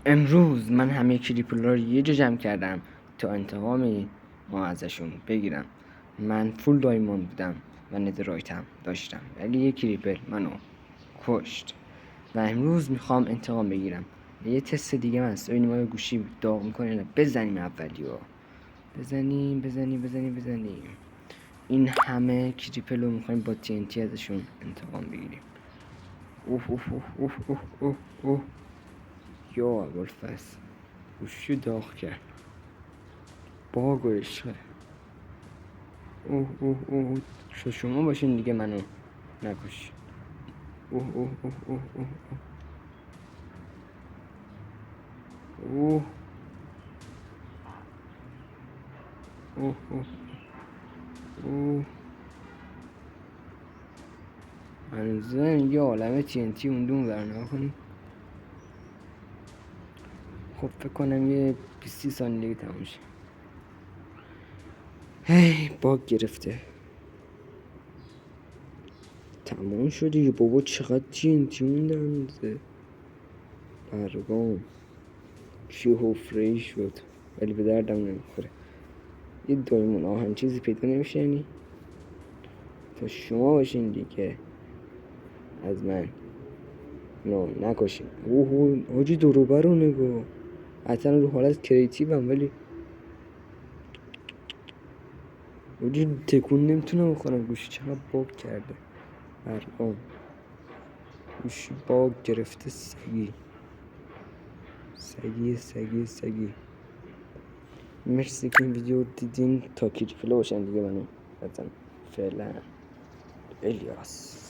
امروز من همه کریپلا رو یه جا جمع کردم تا انتقام ما ازشون بگیرم. من فول دایموند بودم و ندرایتم داشتم، ولی یه کریپل منو کشت و امروز میخوام انتقام بگیرم. یه تست دیگه من است، ببینیم آیا گوشی داغ میکنه نه. بزنیم اولیو، بزنیم. این همه کریپل رو میخوایم با TNT ازشون انتقام بگیریم. اوه یا ابوالفضل گوشی داغ کرد. باگ و عشقه. اوه شما باشین دیگه منو نکشین. اوه هنوزن یه عالمه TNT اون ورنا کنیم. خب فکر کنم یه 20 ثانیه دیگه تموم شه. هی باگ گرفته. تموم شد دیگه بابا، چقدر TNT مونده. برگام چی حفره‌ای شد، ولی به دردم نمیخوره. یه دایمون آهن چیزی پیدا نمیشه یعنی تا شما باشین دیگه از من نکشین. اوه حاجی دروبر رو نگاه، حتی رو حالت کریتیو هم، ولی حاجی تکون نمیتونم بخورم. گوشی چقدر باگ کرده. برگام گوشی باگ گرفته. سگی. مرسی که این ویدیو دیدین. تا کریپلا باشن دیگه منو بزن. فعلا الیاس.